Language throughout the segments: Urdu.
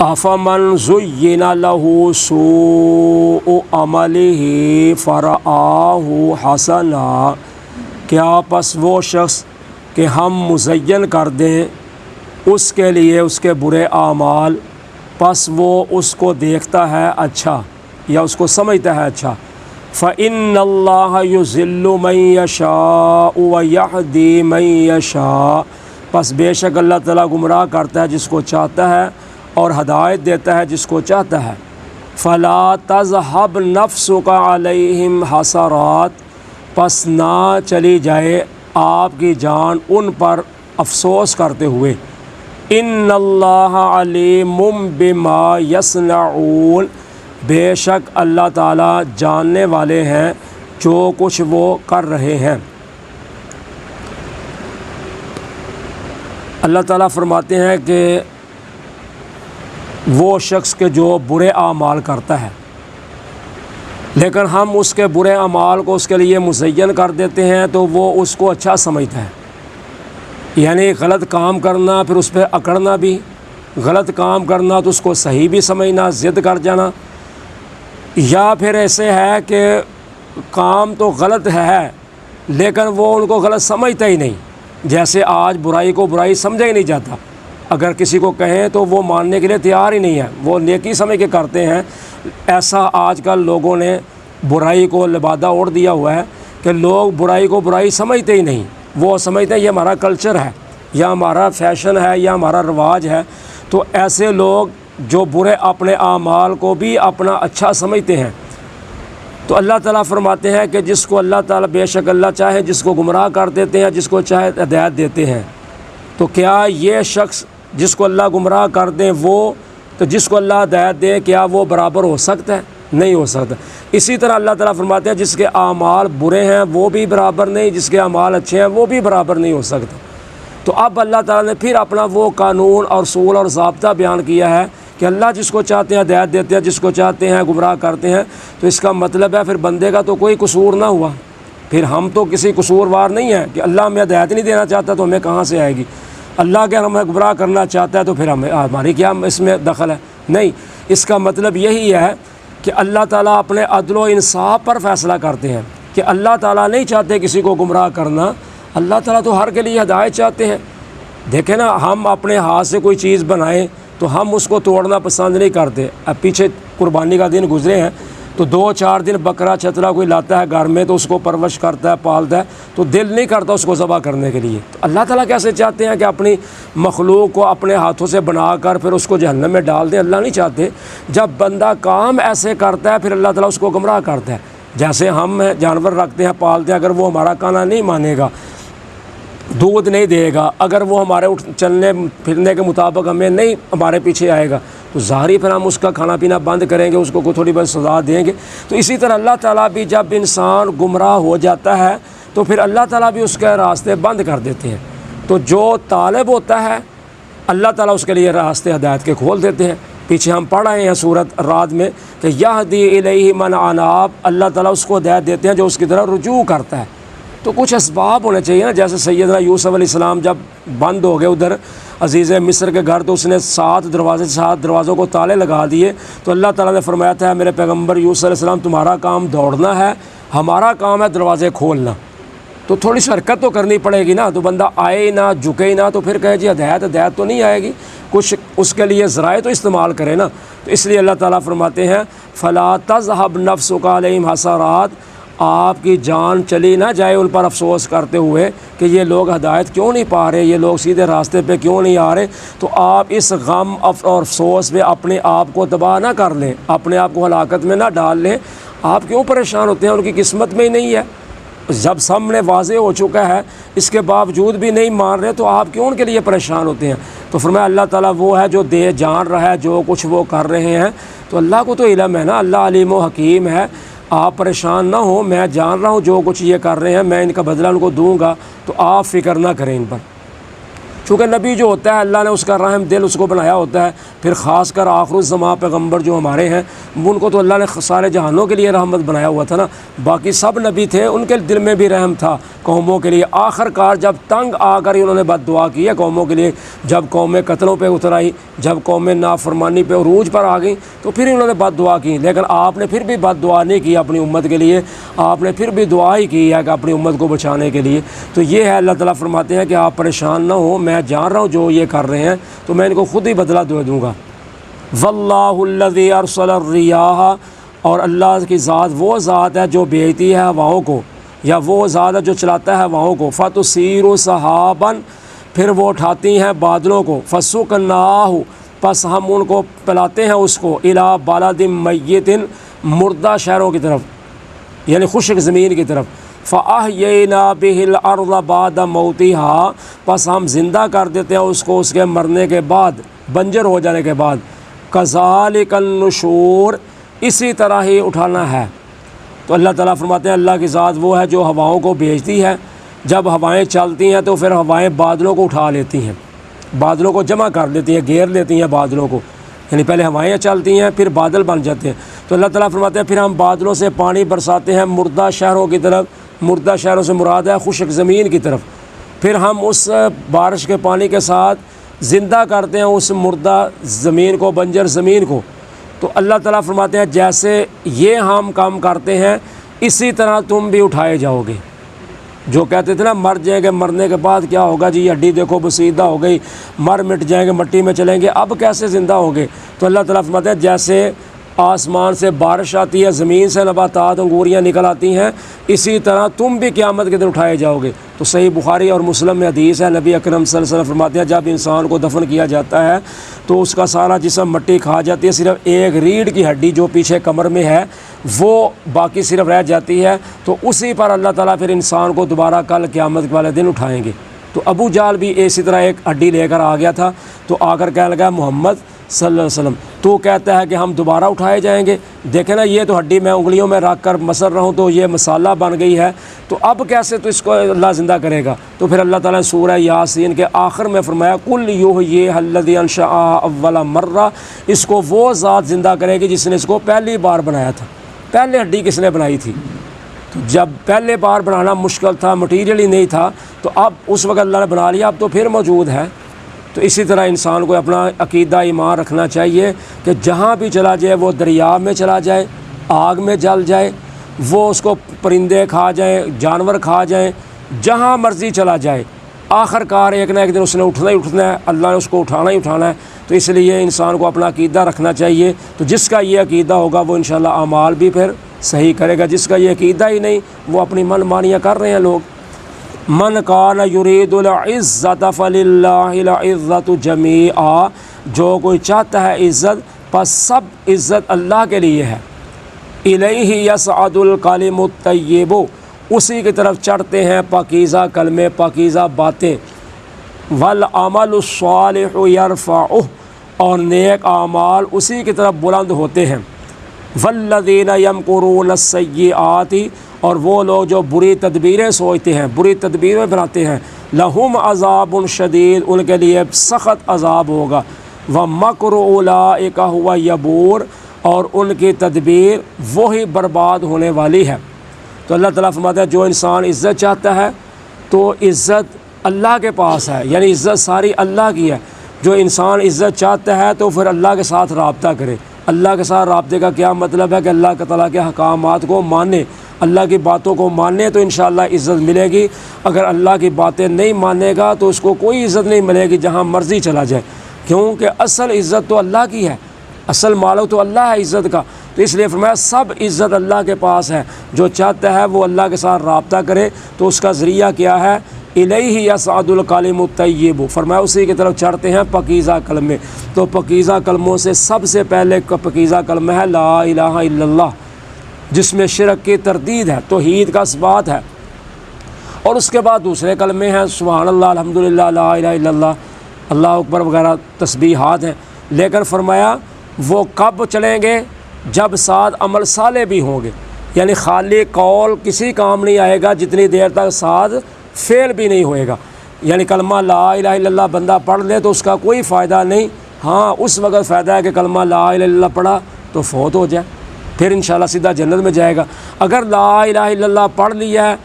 افمن زین لہ سوء عملہ فرآہ حسنا، کیا پس وہ شخص کہ ہم مزین کر دیں اس کے لیے اس کے برے اعمال، پس وہ اس کو دیکھتا ہے اچھا یا اس کو سمجھتا ہے اچھا، فإن اللہ یضل من یشاء ویہدی من یشاء، پس بے شک اللہ تعالیٰ گمراہ کرتا ہے جس کو چاہتا ہے اور ہدایت دیتا ہے جس کو چاہتا ہے۔ فلا تذہب نفسک علیہم حسرات، پس نہ چلی جائے آپ کی جان ان پر افسوس کرتے ہوئے، ان اللہ علیم بما یصنعون، بے شک اللہ تعالیٰ جاننے والے ہیں جو کچھ وہ کر رہے ہیں۔ اللہ تعالیٰ فرماتے ہیں کہ وہ شخص کے جو برے اعمال کرتا ہے لیکن ہم اس کے برے اعمال کو اس کے لیے مزین کر دیتے ہیں تو وہ اس کو اچھا سمجھتا ہے، یعنی غلط کام کرنا پھر اس پہ اکڑنا بھی، غلط کام کرنا تو اس کو صحیح بھی سمجھنا، ضد کر جانا، یا پھر ایسے ہے کہ کام تو غلط ہے لیکن وہ ان کو غلط سمجھتا ہی نہیں، جیسے آج برائی کو برائی سمجھا ہی نہیں جاتا، اگر کسی کو کہیں تو وہ ماننے کے لیے تیار ہی نہیں ہے، وہ نیکی سمجھ کے کرتے ہیں۔ ایسا آج کل لوگوں نے برائی کو لبادہ اوڑھ دیا ہوا ہے کہ لوگ برائی کو برائی سمجھتے ہی نہیں، وہ سمجھتے ہیں یہ ہمارا کلچر ہے یا ہمارا فیشن ہے یا ہمارا رواج ہے۔ تو ایسے لوگ جو برے اپنے اعمال کو بھی اپنا اچھا سمجھتے ہیں، تو اللہ تعالیٰ فرماتے ہیں کہ جس کو اللہ تعالیٰ بے شک اللہ چاہے جس کو گمراہ کر دیتے ہیں، جس کو چاہے ہدایت دیتے ہیں۔ تو کیا یہ شخص جس کو اللہ گمراہ کر دیں وہ تو جس کو اللہ ہدایت دے، کیا وہ برابر ہو سکتا ہے؟ نہیں ہو سکتا۔ اسی طرح اللہ تعالیٰ فرماتے ہیں جس کے اعمال برے ہیں وہ بھی برابر نہیں، جس کے اعمال اچھے ہیں وہ بھی برابر نہیں ہو سکتا۔ تو اب اللہ تعالیٰ نے پھر اپنا وہ قانون اور اصول اور ضابطہ بیان کیا ہے کہ اللہ جس کو چاہتے ہیں ہدایت دیتے ہیں، جس کو چاہتے ہیں گمراہ کرتے ہیں۔ تو اس کا مطلب ہے پھر بندے کا تو کوئی قصور نہ ہوا، پھر ہم تو کسی قصوروار نہیں ہیں کہ اللہ ہمیں ہدایت نہیں دینا چاہتا تو ہمیں کہاں سے آئے گی، اللہ اگر ہمیں گمراہ کرنا چاہتا ہے تو پھر ہماری کیا اس میں دخل ہے؟ نہیں، اس کا مطلب یہی ہے کہ اللہ تعالیٰ اپنے عدل و انصاف پر فیصلہ کرتے ہیں کہ اللہ تعالیٰ نہیں چاہتے کسی کو گمراہ کرنا، اللہ تعالیٰ تو ہر کے لیے ہدایت چاہتے ہیں۔ دیکھیں نا، ہم اپنے ہاتھ سے کوئی چیز بنائیں تو ہم اس کو توڑنا پسند نہیں کرتے۔ اب پیچھے قربانی کا دن گزرے ہیں تو 2-4 دن بکرا چترا کوئی لاتا ہے گھر میں تو اس کو پرورش کرتا ہے، پالتا ہے، تو دل نہیں کرتا اس کو ذبح کرنے کے لیے۔ تو اللہ تعالیٰ کیسے چاہتے ہیں کہ اپنی مخلوق کو اپنے ہاتھوں سے بنا کر پھر اس کو جہنم میں ڈال دیں؟ اللہ نہیں چاہتے۔ جب بندہ کام ایسے کرتا ہے پھر اللہ تعالیٰ اس کو گمراہ کرتا ہے۔ جیسے ہم جانور رکھتے ہیں، پالتے ہیں، اگر وہ ہمارا کہنا نہیں مانے گا، دودھ نہیں دے گا، اگر وہ ہمارے چلنے پھرنے کے مطابق ہمیں نہیں ہمارے پیچھے آئے گا تو ظاہری پھر ہم اس کا کھانا پینا بند کریں گے، اس کو تھوڑی بہت سزا دیں گے۔ تو اسی طرح اللہ تعالیٰ بھی جب انسان گمراہ ہو جاتا ہے تو پھر اللہ تعالیٰ بھی اس کے راستے بند کر دیتے ہیں۔ تو جو طالب ہوتا ہے اللہ تعالیٰ اس کے لیے راستے ہدایت کے کھول دیتے ہیں۔ پیچھے ہم پڑھ رہے ہیں سورۃ رعد میں کہ یہدی الیہ من اناب، اللہ تعالیٰ اس کو ہدایت دیتے ہیں جو اس کی طرف رجوع کرتا ہے۔ تو کچھ اسباب ہونے چاہیے نا، جیسے سیدنا یوسف علیہ السلام جب بند ہو گئے ادھر عزیز مصر کے گھر تو اس نے 7 دروازوں کو تالے لگا دیے، تو اللہ تعالیٰ نے فرمایا تھا میرے پیغمبر یوسف علیہ السلام تمہارا کام دوڑنا ہے، ہمارا کام ہے دروازے کھولنا۔ تو تھوڑی سی حرکت تو کرنی پڑے گی نا، تو بندہ آئے ہی نہ، جھکے ہی نہ، تو پھر کہے جی ہدایت تو نہیں آئے گی، کچھ اس کے لیے ذرائع تو استعمال کرے نا۔ تو اس لیے اللہ تعالیٰ فرماتے ہیں فلا تذہب نفسک علیہم حسرات، آپ کی جان چلی نہ جائے ان پر افسوس کرتے ہوئے کہ یہ لوگ ہدایت کیوں نہیں پا رہے، یہ لوگ سیدھے راستے پہ کیوں نہیں آ رہے۔ تو آپ اس غم اور افسوس میں اپنے آپ کو تباہ نہ کر لیں، اپنے آپ کو ہلاکت میں نہ ڈال لیں۔ آپ کیوں پریشان ہوتے ہیں؟ ان کی قسمت میں ہی نہیں ہے۔ جب سامنے واضح ہو چکا ہے اس کے باوجود بھی نہیں مان رہے تو آپ کیوں ان کے لیے پریشان ہوتے ہیں؟ تو فرمایا اللہ تعالیٰ وہ ہے جو جان رہا ہے جو کچھ وہ کر رہے ہیں، تو اللہ کو تو علم ہے نا، اللہ علیم و حکیم ہے۔ آپ پریشان نہ ہوں، میں جان رہا ہوں جو کچھ یہ کر رہے ہیں، میں ان کا بدلہ ان کو دوں گا، تو آپ فکر نہ کریں ان پر۔ چونکہ نبی جو ہوتا ہے اللہ نے اس کا رحم دل اس کو بنایا ہوتا ہے، پھر خاص کر آخر الزمان پیغمبر جو ہمارے ہیں ان کو تو اللہ نے سارے جہانوں کے لیے رحمت بنایا ہوا تھا نا، باقی سب نبی تھے ان کے دل میں بھی رحم تھا قوموں کے لیے۔ آخر کار جب تنگ آ کر انہوں نے بد دعا کی ہے قوموں کے لیے، جب قومیں قتلوں پہ اتر آئی، جب قومیں نافرمانی پہ عروج پر آ گئیں تو پھر انہوں نے بد دعا کی، لیکن آپ نے پھر بھی بد دعا نہیں کی اپنی امت کے لیے، آپ نے پھر بھی دعا ہی کی ہے کہ اپنی امت کو بچانے کے لیے۔ تو یہ ہے اللہ تعالیٰ فرماتے ہیں کہ آپ پریشان نہ ہو، میں جان رہا ہوں جو یہ کر رہے ہیں تو میں ان کو خود ہی بدلہ دے دوں گا۔ واللہ الذی ارسل الریاح، اور اللہ کی ذات وہ ذات ہے جو بھیجتی ہے ہواؤں کو، یا وہ ذات ہے جو چلاتا ہے ہواؤں کو، فتثیر سحابا، پھر وہ اٹھاتی ہیں بادلوں کو، فسقناہ، پس ہم ان کو پلاتے ہیں اس کو، الی بلد میت، مردہ شہروں کی طرف، یعنی خشک زمین کی طرف، فَأَحْيَيْنَا بِهِ الْأَرْضَ بَعْدَ مَوْتِهَا، پس ہم زندہ کر دیتے ہیں اس کو اس کے مرنے کے بعد، بنجر ہو جانے کے بعد، كَذَلِكَ النُّشُورُ، اسی طرح ہی اٹھانا ہے۔ تو اللہ تعالیٰ فرماتے ہیں اللہ کی ذات وہ ہے جو ہواؤں کو بھیجتی ہے، جب ہوائیں چلتی ہیں تو پھر ہوائیں بادلوں کو اٹھا لیتی ہیں، بادلوں کو جمع کر لیتی ہیں، گھیر لیتی ہیں بادلوں کو، یعنی پہلے ہوائیں چلتی ہیں پھر بادل بن جاتے ہیں۔ تو اللہ تعالیٰ فرماتے ہیں پھر ہم بادلوں سے پانی برساتے ہیں مردہ شہروں کی طرف، مردہ شہروں سے مراد ہے خشک زمین کی طرف، پھر ہم اس بارش کے پانی کے ساتھ زندہ کرتے ہیں اس مردہ زمین کو، بنجر زمین کو۔ تو اللہ تعالیٰ فرماتے ہیں جیسے یہ ہم کام کرتے ہیں اسی طرح تم بھی اٹھائے جاؤ گے۔ جو کہتے تھے نا مر جائیں گے، مرنے کے بعد کیا ہوگا جی، یہ ہڈی دیکھو بسیدہ ہو گئی، مٹ جائیں گے، مٹی میں چلیں گے، اب کیسے زندہ ہوں گے؟ تو اللہ تعالیٰ فرماتے ہیں جیسے آسمان سے بارش آتی ہے، زمین سے نباتات انگوریاں نکل آتی ہیں، اسی طرح تم بھی قیامت کے دن اٹھائے جاؤ گے۔ تو صحیح بخاری اور مسلم میں حدیث ہے، نبی اکرم صلی اللہ علیہ وسلم فرماتے ہیں جب انسان کو دفن کیا جاتا ہے تو اس کا سارا جسم مٹی کھا جاتی ہے، صرف ایک ریڑھ کی ہڈی جو پیچھے کمر میں ہے وہ باقی صرف رہ جاتی ہے، تو اسی پر اللہ تعالیٰ پھر انسان کو دوبارہ کل قیامت والے دن اٹھائیں گے۔ تو ابو جہل بھی اسی طرح ایک ہڈی لے کر آ گیا تھا، تو آ کر کہنے لگا محمد صلی اللہ علیہ وسلم تو کہتا ہے کہ ہم دوبارہ اٹھائے جائیں گے، دیکھیں نا یہ تو ہڈی میں انگلیوں میں رکھ کر مسل رہا ہوں تو یہ مسالہ بن گئی ہے، تو اب کیسے تو اس کو اللہ زندہ کرے گا؟ تو پھر اللہ تعالیٰ نے سورہ یاسین کے آخر میں فرمایا قُلْ یُحْیِیہَا الَّذِی أَنشَأَهَا أَوَّلَ مَرَّةٍ، اس کو وہ ذات زندہ کرے گی جس نے اس کو پہلی بار بنایا تھا۔ پہلے ہڈی کس نے بنائی تھی؟ تو جب پہلے بار بنانا مشکل تھا، مٹیریل ہی نہیں تھا، تو اب اس وقت اللہ نے بنا لیا، اب تو پھر موجود ہے۔ تو اسی طرح انسان کو اپنا عقیدہ ایمان رکھنا چاہیے کہ جہاں بھی چلا جائے، وہ دریا میں چلا جائے، آگ میں جل جائے، وہ اس کو پرندے کھا جائیں، جانور کھا جائیں، جہاں مرضی چلا جائے، آخر کار ایک نہ ایک دن اس نے اٹھنا ہی اٹھنا ہے، اللہ نے اس کو اٹھانا ہی اٹھانا ہے۔ تو اس لیے انسان کو اپنا عقیدہ رکھنا چاہیے، تو جس کا یہ عقیدہ ہوگا وہ انشاءاللہ اعمال بھی پھر صحیح کرے گا، جس کا یہ عقیدہ ہی نہیں وہ اپنی من مانیاں کر رہے ہیں لوگ۔ من کان یرید العزت فللہ العزت جمیعا، جو کوئی چاہتا ہے عزت پس سب عزت اللہ کے لیے ہے۔ الیہ یصعد الکلم الطیب، اسی کی طرف چڑھتے ہیں پاکیزہ کلمے، پاکیزہ باتیں، والعمل الصالح یرفعہ، اور نیک اعمال اسی کی طرف بلند ہوتے ہیں۔ والذین یمکرون السیئات، اور وہ لوگ جو بری تدبیریں سوچتے ہیں، بری تدبیریں بناتے ہیں، لہم عذاب شدید، ان کے لیے سخت عذاب ہوگا۔ ومکر اولئک هو یبور، اور ان کی تدبیر وہی برباد ہونے والی ہے۔ تو اللہ تعالیٰ فرماتا ہے جو انسان عزت چاہتا ہے تو عزت اللہ کے پاس ہے، یعنی عزت ساری اللہ کی ہے۔ جو انسان عزت چاہتا ہے تو پھر اللہ کے ساتھ رابطہ کرے۔ اللہ کے ساتھ رابطے کا کیا مطلب ہے کہ اللہ تعالیٰ کے احکامات کو مانے، اللہ کی باتوں کو مانے تو انشاءاللہ عزت ملے گی۔ اگر اللہ کی باتیں نہیں مانے گا تو اس کو کوئی عزت نہیں ملے گی جہاں مرضی چلا جائے، کیونکہ اصل عزت تو اللہ کی ہے، اصل مالک تو اللہ ہے عزت کا۔ تو اس لیے فرمایا سب عزت اللہ کے پاس ہے، جو چاہتا ہے وہ اللہ کے ساتھ رابطہ کرے تو اس کا ذریعہ کیا ہے؟ الیہ یصعد الکلم الطیب، فرمایا اسی کی طرف چڑھتے ہیں پاکیزہ کلمے۔ تو پاکیزہ کلموں سے سب سے پہلے پاکیزہ کلمہ ہے لا الہ الا اللہ، جس میں شرک کی تردید ہے، توحید کا اثبات ہے، اور اس کے بعد دوسرے کلمے ہیں سبحان اللہ، الحمدللہ، لا الہ الا اللہ، اللہ اکبر وغیرہ تسبیحات ہیں۔ لیکن فرمایا وہ کب چلیں گے؟ جب ساتھ عمل صالح بھی ہوں گے، یعنی خالی قول کسی کام نہیں آئے گا جتنی دیر تک ساتھ فعل بھی نہیں ہوئے گا۔ یعنی کلمہ لا الہ الا اللہ بندہ پڑھ لے تو اس کا کوئی فائدہ نہیں، ہاں اس وقت فائدہ ہے کہ کلمہ لا الہ الا اللہ پڑھا تو فوت ہو جائے، پھر انشاءاللہ سیدھا جنت میں جائے گا۔ اگر لا الہ الا اللہ پڑھ لیا ہے،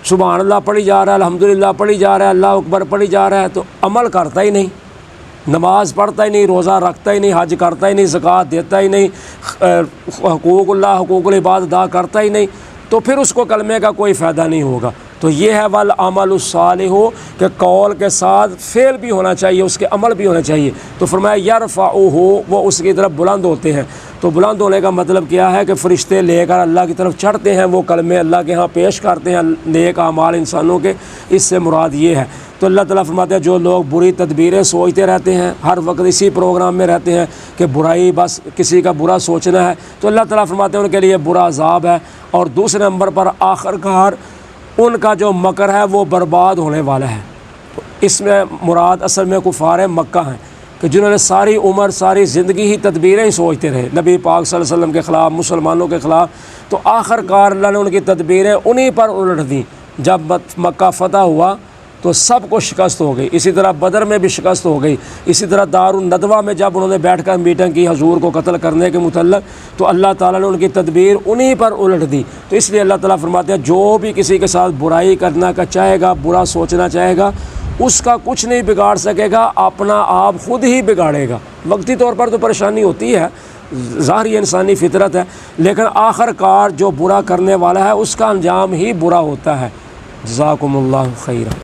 سبحان اللہ پڑھی جا رہا ہے، الحمدللہ پڑھی جا رہا ہے، اللہ اکبر پڑھی جا رہا ہے، تو عمل کرتا ہی نہیں، نماز پڑھتا ہی نہیں، روزہ رکھتا ہی نہیں، حج کرتا ہی نہیں، زکوٰۃ دیتا ہی نہیں، حقوق اللہ حقوق العباد ادا کرتا ہی نہیں، تو پھر اس کو کلمے کا کوئی فائدہ نہیں ہوگا۔ تو یہ ہے والعمل الصالح، کہ قول کے ساتھ فعل بھی ہونا چاہیے، اس کے عمل بھی ہونا چاہیے۔ تو فرمایا یرفعہ، وہ اس کی طرف بلند ہوتے ہیں۔ تو بلند ہونے کا مطلب کیا ہے کہ فرشتے لے کر اللہ کی طرف چڑھتے ہیں، وہ کلمے اللہ کے ہاں پیش کرتے ہیں نیک اعمال انسانوں کے، اس سے مراد یہ ہے۔ تو اللہ تعالیٰ فرماتے ہیں جو لوگ بری تدبیریں سوچتے رہتے ہیں، ہر وقت اسی پروگرام میں رہتے ہیں کہ برائی، بس کسی کا برا سوچنا ہے، تو اللہ تعالیٰ فرماتے ہیں ان کے لیے برا عذاب ہے۔ اور دوسرے نمبر پر آخر کار ان کا جو مکر ہے وہ برباد ہونے والا ہے۔ تو اس میں مراد اصل میں کفار مکہ ہیں کہ جنہوں نے ساری عمر ساری زندگی ہی تدبیریں ہی سوچتے رہے نبی پاک صلی اللہ علیہ وسلم کے خلاف، مسلمانوں کے خلاف، تو آخر کار اللہ نے ان کی تدبیریں انہی پر الٹ دیں۔ جب مکہ فتح ہوا تو سب کو شکست ہو گئی، اسی طرح بدر میں بھی شکست ہو گئی، اسی طرح دار الندوہ میں جب انہوں نے بیٹھ کر میٹنگ کی حضور کو قتل کرنے کے متعلق، تو اللہ تعالیٰ نے ان کی تدبیر انہی پر الٹ دی۔ تو اس لیے اللہ تعالیٰ فرماتے ہیں جو بھی کسی کے ساتھ برائی کرنا کا چاہے گا، برا سوچنا چاہے گا، اس کا کچھ نہیں بگاڑ سکے گا، اپنا آپ خود ہی بگاڑے گا۔ وقتی طور پر تو پریشانی ہوتی ہے، ظاہری انسانی فطرت ہے، لیکن آخر کار جو برا کرنے والا ہے اس کا انجام ہی برا ہوتا ہے۔ جزاکم اللہ خیرا۔